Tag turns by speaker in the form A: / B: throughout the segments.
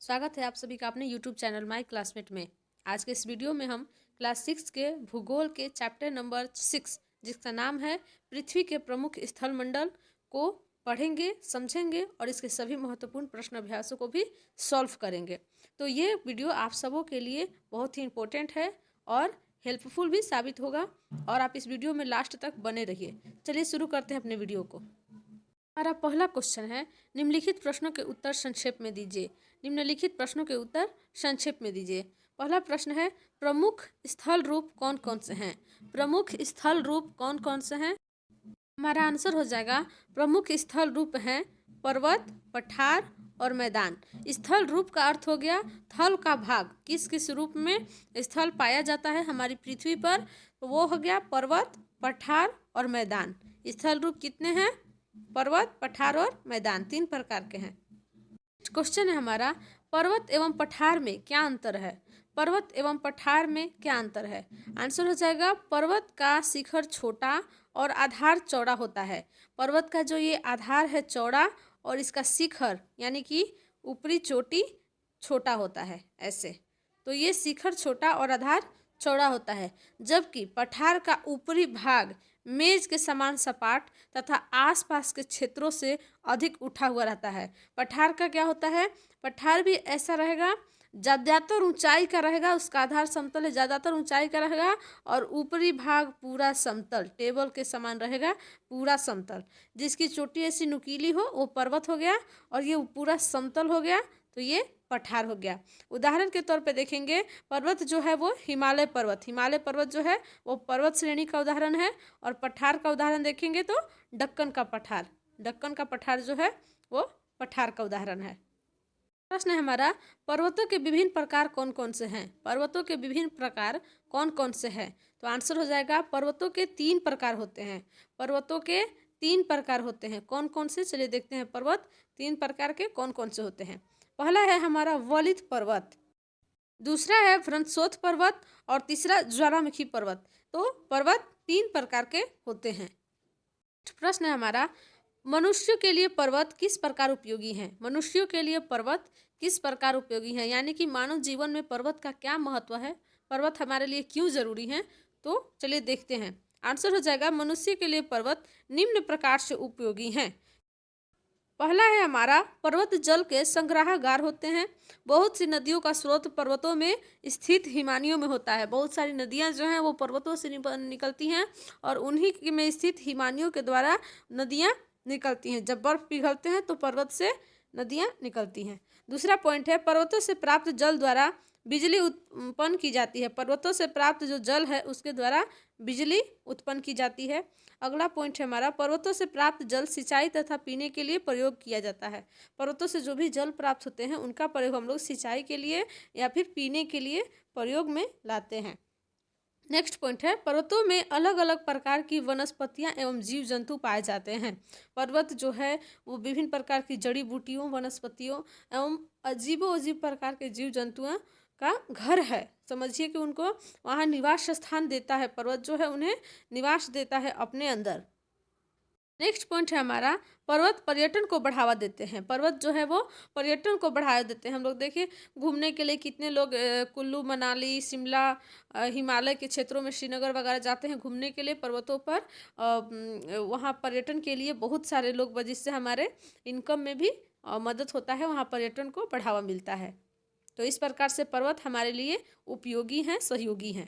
A: स्वागत है आप सभी का अपने YouTube चैनल माई क्लासमेट में। आज के इस वीडियो में हम क्लास 6 के भूगोल के चैप्टर नंबर 6 जिसका नाम है पृथ्वी के प्रमुख स्थल मंडल को पढ़ेंगे, समझेंगे और इसके सभी महत्वपूर्ण प्रश्न अभ्यासों को भी सॉल्व करेंगे। तो ये वीडियो आप सबों के लिए बहुत ही इम्पोर्टेंट है और हेल्पफुल भी साबित होगा और आप इस वीडियो में लास्ट तक बने रहिए। चलिए शुरू करते हैं अपने वीडियो को। हमारा पहला क्वेश्चन है, निम्नलिखित प्रश्नों के उत्तर संक्षेप में दीजिए। निम्नलिखित प्रश्नों के उत्तर संक्षेप में दीजिए। पहला प्रश्न है, प्रमुख स्थल रूप कौन कौन से हैं? प्रमुख स्थल रूप कौन कौन से हैं? हमारा आंसर हो जाएगा प्रमुख स्थल रूप हैं पर्वत, पठार और मैदान। स्थल रूप का अर्थ हो गया थल का भाग, किस किस रूप में स्थल पाया जाता है हमारी पृथ्वी पर, तो वो हो गया पर्वत, पठार और मैदान। स्थल रूप कितने हैं? पर्वत, पठार और मैदान, 3 प्रकार के हैं। क्वेश्चन है हमारा, पर्वत एवं पठार में क्या अंतर है? पर्वत एवं पठार में क्या अंतर है? आंसर हो जाएगा पर्वत का शिखर छोटा और आधार चौड़ा होता है। पर्वत का जो ये आधार है चौड़ा और इसका शिखर यानी कि ऊपरी चोटी छोटा होता है ऐसे। तो ये शिखर छोटा और आधार चौड़ा होता है, जबकि पठार का ऊपरी भाग मेज के समान सपाट तथा आसपास के क्षेत्रों से अधिक उठा हुआ रहता है। पठार का क्या होता है? पठार भी ऐसा रहेगा, ज़्यादातर ऊंचाई का रहेगा, उसका आधार समतल है, ज़्यादातर ऊंचाई का रहेगा और ऊपरी भाग पूरा समतल टेबल के समान रहेगा, पूरा समतल। जिसकी चोटी ऐसी नुकीली हो वो पर्वत हो गया और ये पूरा समतल हो गया तो ये पठार हो गया। उदाहरण के तौर पे देखेंगे, पर्वत जो है वो हिमालय पर्वत जो है वो पर्वत श्रेणी का उदाहरण है और पठार का उदाहरण देखेंगे तो दक्कन का पठार जो है वो पठार का उदाहरण है। प्रश्न है हमारा, पर्वतों के विभिन्न प्रकार कौन कौन से हैं? पर्वतों के विभिन्न प्रकार कौन कौन से हैं? तो आंसर हो जाएगा पर्वतों के 3 प्रकार होते हैं। पर्वतों के 3 प्रकार होते हैं। कौन कौन से? चलिए देखते हैं पर्वत 3 प्रकार के कौन कौन से होते हैं। पहला है हमारा वलित पर्वत, दूसरा है व्रंशोथ पर्वत और तीसरा ज्वालामुखी पर्वत। तो पर्वत 3 प्रकार के होते हैं। प्रश्न है हमारा, मनुष्य के लिए पर्वत किस प्रकार उपयोगी हैं? मनुष्यों के लिए पर्वत किस प्रकार उपयोगी हैं, यानी कि मानव जीवन में पर्वत का क्या महत्व है, पर्वत हमारे लिए क्यों जरूरी है? तो चलिए देखते हैं। आंसर हो जाएगा मनुष्य के लिए पर्वत निम्न प्रकार से उपयोगी हैं। पहला है हमारा, पर्वत जल के संग्रहागार होते हैं। बहुत सी नदियों का स्रोत पर्वतों में स्थित हिमानियों में होता है। बहुत सारी नदियां जो हैं वो पर्वतों से निकलती हैं और उन्हीं में स्थित हिमानियों के द्वारा नदियां निकलती हैं। जब बर्फ पिघलते हैं तो पर्वत से नदियां निकलती हैं। दूसरा पॉइंट है, पर्वतों से प्राप्त जल द्वारा बिजली उत्पन्न की जाती है। पर्वतों से प्राप्त जो जल है उसके द्वारा बिजली उत्पन्न की जाती है। अगला पॉइंट है हमारा, पर्वतों से प्राप्त जल सिंचाई तथा पीने के लिए प्रयोग किया जाता है। पर्वतों से जो भी जल प्राप्त होते हैं उनका प्रयोग हम लोग सिंचाई के लिए या फिर पीने के लिए प्रयोग में लाते हैं। नेक्स्ट पॉइंट है, पर्वतों में अलग अलग प्रकार की वनस्पतियां एवं जीव जंतु पाए जाते हैं। पर्वत जो है वो विभिन्न प्रकार की जड़ी बूटियों, वनस्पतियों एवं अजीबो अजीब प्रकार के जीव जंतुओं का घर है। समझिए कि उनको वहाँ निवास स्थान देता है, पर्वत जो है उन्हें निवास देता है अपने अंदर। नेक्स्ट पॉइंट है हमारा, पर्वत पर्यटन को बढ़ावा देते हैं। पर्वत जो है वो पर्यटन को बढ़ावा देते हैं। हम लोग देखिए घूमने के लिए कितने लोग कुल्लू, मनाली, शिमला, हिमालय के क्षेत्रों में श्रीनगर वगैरह जाते हैं घूमने के लिए पर्वतों पर। वहाँ पर्यटन के लिए बहुत सारे लोग, जिससे हमारे इनकम में भी मदद होता है, वहाँ पर्यटन को बढ़ावा मिलता है। तो इस प्रकार से पर्वत हमारे लिए उपयोगी हैं, सहयोगी हैं।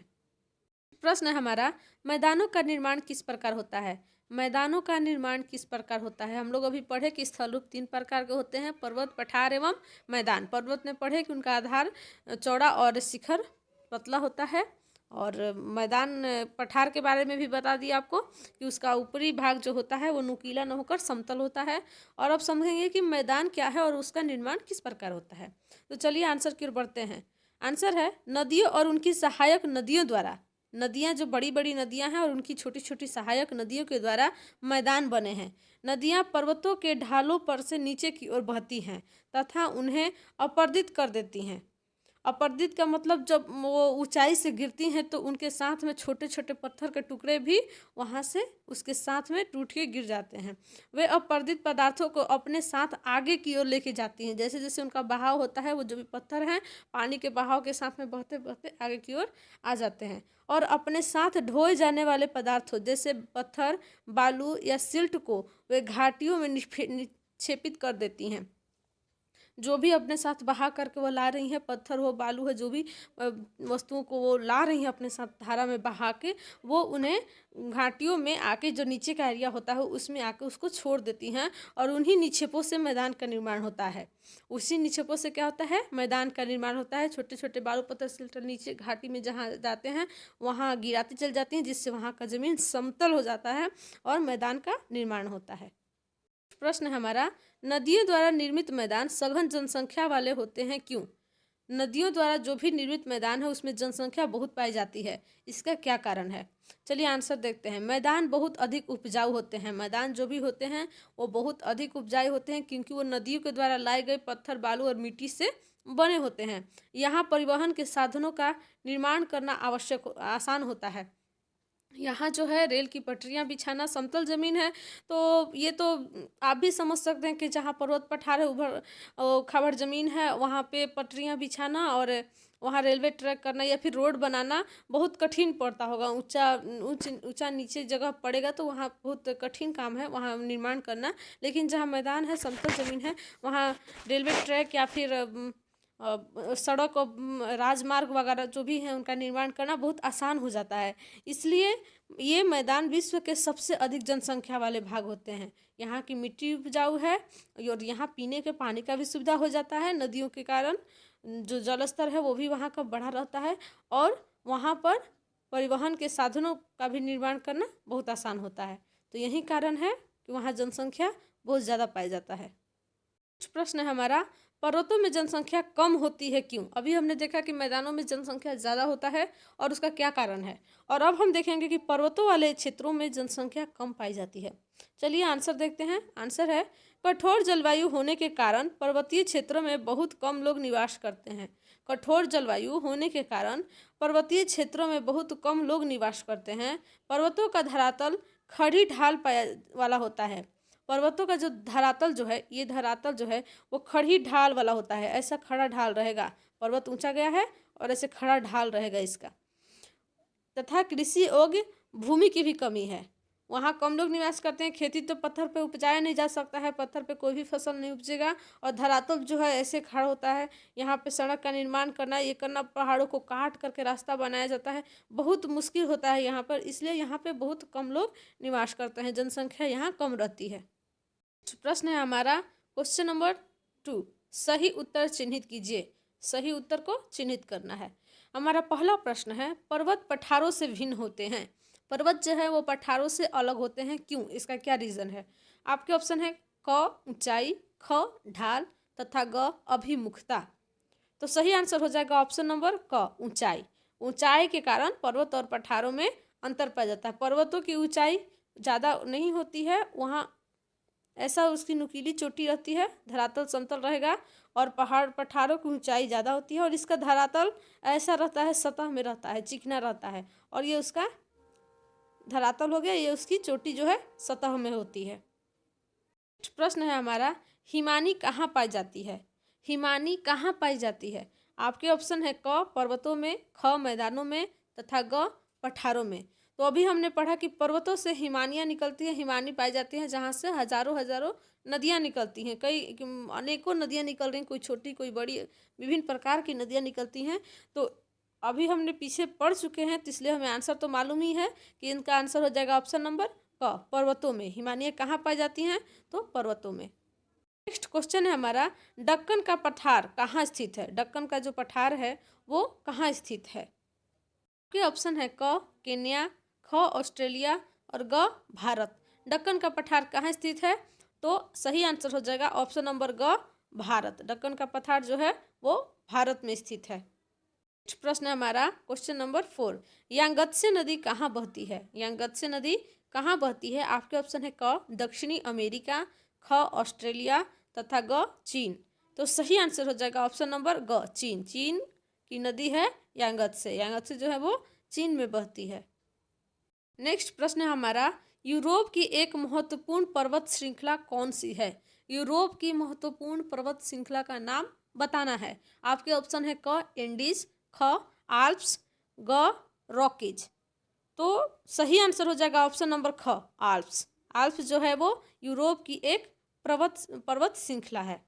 A: प्रश्न है हमारा, मैदानों का निर्माण किस प्रकार होता है? मैदानों का निर्माण किस प्रकार होता है? हम लोग अभी पढ़े कि स्थल रूप 3 प्रकार के होते हैं, पर्वत, पठार एवं मैदान। पर्वत में पढ़े कि उनका आधार चौड़ा और शिखर पतला होता है और मैदान पठार के बारे में भी बता दिया आपको कि उसका ऊपरी भाग जो होता है वो नुकीला न होकर समतल होता है। और अब समझेंगे कि मैदान क्या है और उसका निर्माण किस प्रकार होता है। तो चलिए आंसर की ओर बढ़ते हैं। आंसर है, नदियों और उनकी सहायक नदियों द्वारा। नदियाँ जो बड़ी बड़ी नदियाँ हैं और उनकी छोटी छोटी सहायक नदियों के द्वारा मैदान बने हैं। नदियाँ पर्वतों के ढालों पर से नीचे की ओर बहती हैं तथा उन्हें अपर्दित कर देती हैं। अपरदित का मतलब जब वो ऊंचाई से गिरती हैं तो उनके साथ में छोटे छोटे पत्थर के टुकड़े भी वहाँ से उसके साथ में टूट के गिर जाते हैं। वे अपरदित पदार्थों को अपने साथ आगे की ओर लेके जाती हैं, जैसे जैसे उनका बहाव होता है वो जो भी पत्थर हैं पानी के बहाव के साथ में बहते बहते आगे की ओर आ जाते हैं। और अपने साथ ढोए जाने वाले पदार्थों जैसे पत्थर, बालू या सिल्ट को वे घाटियों में निक्षेपित कर देती हैं। जो भी अपने साथ बहा करके वो ला रही हैं, पत्थर हो, बालू है, जो भी वस्तुओं को वो ला रही हैं अपने साथ धारा में बहा के, वो उन्हें घाटियों में आके जो नीचे का एरिया होता है उसमें आके उसको छोड़ देती हैं। और उन्हीं निक्षेपों से मैदान का निर्माण होता है। उसी निक्षेपों से क्या होता है, मैदान का निर्माण होता है। छोटे छोटे बालू पत्थर सिल्टर नीचे घाटी में जहाँ जाते हैं वहाँ गिराती चल जाती हैं, जिससे वहाँ का ज़मीन समतल हो जाता है और मैदान का निर्माण होता है। प्रश्न है हमारा, नदियों द्वारा निर्मित मैदान सघन जनसंख्या वाले होते हैं क्यों? नदियों द्वारा जो भी निर्मित मैदान है उसमें जनसंख्या बहुत पाई जाती है, इसका क्या कारण है? चलिए आंसर देखते हैं। मैदान बहुत अधिक उपजाऊ होते हैं। मैदान जो भी होते हैं वो बहुत अधिक उपजाऊ होते हैं क्योंकि वो नदियों के द्वारा लाए गए पत्थर, बालू और मिट्टी से बने होते हैं। यहाँ परिवहन के साधनों का निर्माण करना आसान होता है। यहाँ जो है रेल की पटरियाँ बिछाना, समतल ज़मीन है तो ये तो आप भी समझ सकते हैं कि जहाँ पर्वत पठार है, खाबड़ ज़मीन है, वहाँ पे पटरियाँ बिछाना और वहाँ रेलवे ट्रैक करना या फिर रोड बनाना बहुत कठिन पड़ता होगा। ऊंचा नीचे जगह पड़ेगा तो वहाँ बहुत कठिन काम है वहाँ निर्माण करना। लेकिन जहाँ मैदान है, समतल ज़मीन है, वहाँ रेलवे ट्रैक या फिर सड़क और राजमार्ग वगैरह जो भी हैं उनका निर्माण करना बहुत आसान हो जाता है। इसलिए ये मैदान विश्व के सबसे अधिक जनसंख्या वाले भाग होते हैं। यहाँ की मिट्टी उपजाऊ है और यहाँ पीने के पानी का भी सुविधा हो जाता है। नदियों के कारण जो जल स्तर है वो भी वहाँ का बढ़ा रहता है और वहाँ पर परिवहन के साधनों का भी निर्माण करना बहुत आसान होता है। तो यही कारण है कि वहाँ जनसंख्या बहुत ज़्यादा पाया जाता है। प्रश्न है हमारा, पर्वतों में जनसंख्या कम होती है क्यों? अभी हमने देखा कि मैदानों में जनसंख्या ज़्यादा होता है और उसका क्या कारण है, और अब हम देखेंगे कि पर्वतों वाले क्षेत्रों में जनसंख्या कम पाई जाती है। चलिए आंसर देखते हैं। आंसर है, कठोर जलवायु होने के कारण पर्वतीय क्षेत्रों में बहुत कम लोग निवास करते हैं। कठोर जलवायु होने के कारण पर्वतीय क्षेत्रों में बहुत कम लोग निवास करते हैं। पर्वतों का धरातल खड़ी ढाल वाला होता है। पर्वतों का जो धरातल जो है, ये धरातल जो है वो खड़ी ढाल वाला होता है। ऐसा खड़ा ढाल रहेगा, पर्वत ऊंचा गया है और ऐसे खड़ा ढाल रहेगा इसका। तथा कृषि योग्य भूमि की भी कमी है। वहाँ कम लोग निवास करते हैं। खेती तो पत्थर पे उपजाया नहीं जा सकता है, पत्थर पे कोई भी फसल नहीं उपजेगा। और धरातल जो है ऐसे खड़ा होता है। यहाँ पे सड़क का निर्माण करना, ये करना, पहाड़ों को काट करके रास्ता बनाया जाता है, बहुत मुश्किल होता है यहाँ पर। इसलिए यहाँ पे बहुत कम लोग निवास करते हैं, जनसंख्या यहाँ कम रहती है। प्रश्न है हमारा क्वेश्चन नंबर 2, सही उत्तर चिन्हित कीजिए। सही उत्तर को चिन्हित करना है। हमारा पहला प्रश्न है, पर्वत पठारों से भिन्न होते हैं। पर्वत जो है वो पठारों से अलग होते हैं क्यों? इसका क्या रीज़न है? आपके ऑप्शन है क ऊंचाई, ख ढाल तथा ग अभिमुखता। तो सही आंसर हो जाएगा ऑप्शन नंबर क ऊंचाई। ऊंचाई के कारण पर्वत और पठारों में अंतर पाया जाता है। पर्वतों की ऊंचाई ज़्यादा नहीं होती है, वहाँ ऐसा उसकी नुकीली चोटी रहती है, धरातल समतल रहेगा। और पहाड़ पठारों की ऊंचाई ज़्यादा होती है और इसका धरातल ऐसा रहता है, सतह में रहता है, चिकना रहता है। और ये उसका धरातल हो गया, ये उसकी चोटी जो है सतह में होती है। प्रश्न है हमारा, हिमानी कहाँ पाई जाती है? हिमानी कहाँ पाई जाती है? आपके ऑप्शन है क पर्वतों में, ख मैदानों में तथा ग पठारों में। तो अभी हमने पढ़ा कि पर्वतों से हिमानियाँ निकलती हैं, हिमानी पाई जाती हैं, जहाँ से हजारों हजारों नदियाँ निकलती हैं। कई अनेकों नदियाँ निकल रही हैं, कोई छोटी कोई बड़ी, विभिन्न प्रकार की नदियाँ निकलती हैं। तो अभी हमने पीछे पढ़ चुके हैं, तो इसलिए हमें आंसर तो मालूम ही है कि इनका आंसर हो जाएगा ऑप्शन नंबर क, पर्वतों में। हिमानियाँ कहाँ पाई जाती हैं? तो पर्वतों में। नेक्स्ट क्वेश्चन है हमारा, दक्कन का पठार कहाँ स्थित है? दक्कन का जो पठार है वो कहाँ स्थित है? आपके ऑप्शन है क केन्या, ख ऑस्ट्रेलिया और ग भारत। दक्कन का पठार कहाँ स्थित है? तो सही आंसर हो जाएगा ऑप्शन नंबर ग भारत। दक्कन का पठार जो है वो भारत में स्थित है। नेक्स्ट प्रश्न है हमारा क्वेश्चन नंबर 4, यांगत्से नदी कहाँ बहती है? यांगत्से नदी कहाँ बहती है? आपके ऑप्शन है क दक्षिणी अमेरिका, ख ऑस्ट्रेलिया तथा ग चीन। तो सही आंसर हो जाएगा ऑप्शन नंबर ग चीन। चीन की नदी है यांगत्से। यांगत्से जो है वो चीन में बहती है। नेक्स्ट प्रश्न है हमारा, यूरोप की एक महत्वपूर्ण पर्वत श्रृंखला कौन सी है? यूरोप की महत्वपूर्ण पर्वत श्रृंखला का नाम बताना है। आपके ऑप्शन है क एंडीज, ख आल्प्स, ग रॉकीज। तो सही आंसर हो जाएगा ऑप्शन नंबर ख आल्प्स। आल्प्स जो है वो यूरोप की एक पर्वत श्रृंखला है।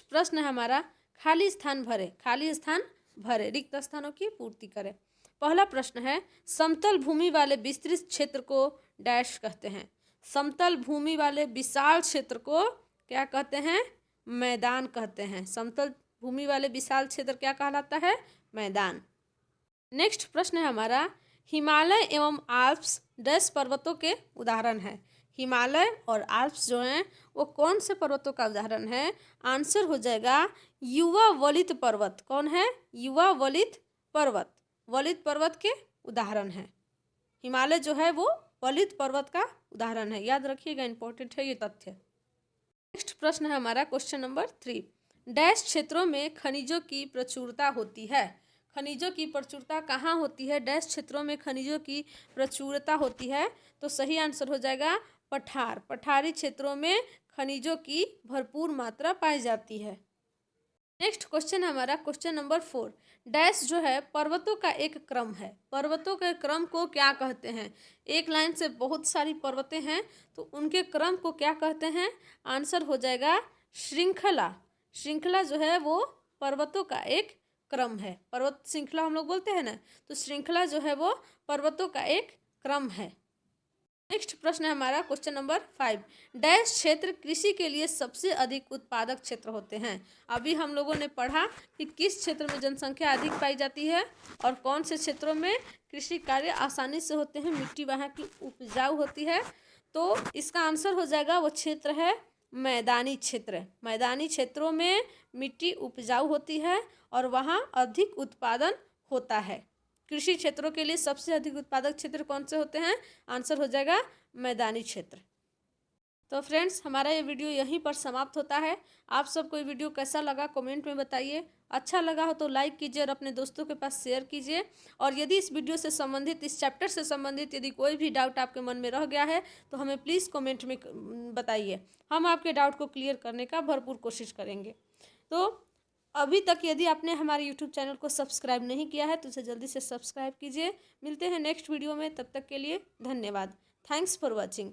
A: प्रश्न है हमारा, खाली स्थान भरे। खाली स्थान भरे, रिक्त स्थानों की पूर्ति करें। पहला प्रश्न है, समतल भूमि वाले विस्तृत क्षेत्र को डैश कहते हैं। समतल भूमि वाले विशाल क्षेत्र को क्या कहते हैं? मैदान कहते हैं। समतल भूमि वाले विशाल क्षेत्र क्या कहलाता है? मैदान। नेक्स्ट प्रश्न है हमारा, हिमालय एवं आल्प्स डैश पर्वतों के उदाहरण है। हिमालय और आल्प्स जो हैं वो कौन से पर्वतों का उदाहरण है? आंसर हो जाएगा युवा वलित पर्वत। कौन है? युवा वलित पर्वत। वलित पर्वत के उदाहरण है। हिमालय जो है वो वलित पर्वत का उदाहरण है, याद रखिएगा, इंपॉर्टेंट है ये तथ्य। नेक्स्ट प्रश्न है हमारा क्वेश्चन नंबर 3, डैश क्षेत्रों में खनिजों की प्रचुरता होती है। खनिजों की प्रचुरता कहाँ होती है? डैश क्षेत्रों में खनिजों की प्रचुरता होती है। तो सही आंसर हो जाएगा पठार। पठारी क्षेत्रों में खनिजों की भरपूर मात्रा पाई जाती है। नेक्स्ट क्वेश्चन हमारा क्वेश्चन नंबर 4, डैश जो है पर्वतों का एक क्रम है। पर्वतों के क्रम को क्या कहते हैं? एक लाइन से बहुत सारी पर्वतें हैं तो उनके क्रम को क्या कहते हैं? आंसर हो जाएगा श्रृंखला। श्रृंखला जो है वो पर्वतों का एक क्रम है। पर्वत श्रृंखला हम लोग बोलते हैं ना, तो श्रृंखला जो है वो पर्वतों का एक क्रम है। नेक्स्ट प्रश्न है हमारा क्वेश्चन नंबर 5, डैश क्षेत्र कृषि के लिए सबसे अधिक उत्पादक क्षेत्र होते हैं। अभी हम लोगों ने पढ़ा कि किस क्षेत्र में जनसंख्या अधिक पाई जाती है और कौन से क्षेत्रों में कृषि कार्य आसानी से होते हैं, मिट्टी वहाँ की उपजाऊ होती है। तो इसका आंसर हो जाएगा वो क्षेत्र है मैदानी क्षेत्र। मैदानी क्षेत्रों में मिट्टी उपजाऊ होती है और वहाँ अधिक उत्पादन होता है। कृषि क्षेत्रों के लिए सबसे अधिक उत्पादक क्षेत्र कौन से होते हैं? आंसर हो जाएगा मैदानी क्षेत्र। तो फ्रेंड्स, हमारा ये वीडियो यहीं पर समाप्त होता है। आप सबको ये वीडियो कैसा लगा कमेंट में बताइए। अच्छा लगा हो तो लाइक कीजिए और अपने दोस्तों के पास शेयर कीजिए। और यदि इस वीडियो से संबंधित, इस चैप्टर से संबंधित यदि कोई भी डाउट आपके मन में रह गया है तो हमें प्लीज़ कमेंट में बताइए। हम आपके डाउट को क्लियर करने का भरपूर कोशिश करेंगे। तो अभी तक यदि आपने हमारे YouTube चैनल को सब्सक्राइब नहीं किया है तो उसे जल्दी से सब्सक्राइब कीजिए। मिलते हैं नेक्स्ट वीडियो में, तब तक के लिए धन्यवाद। Thanks for watching.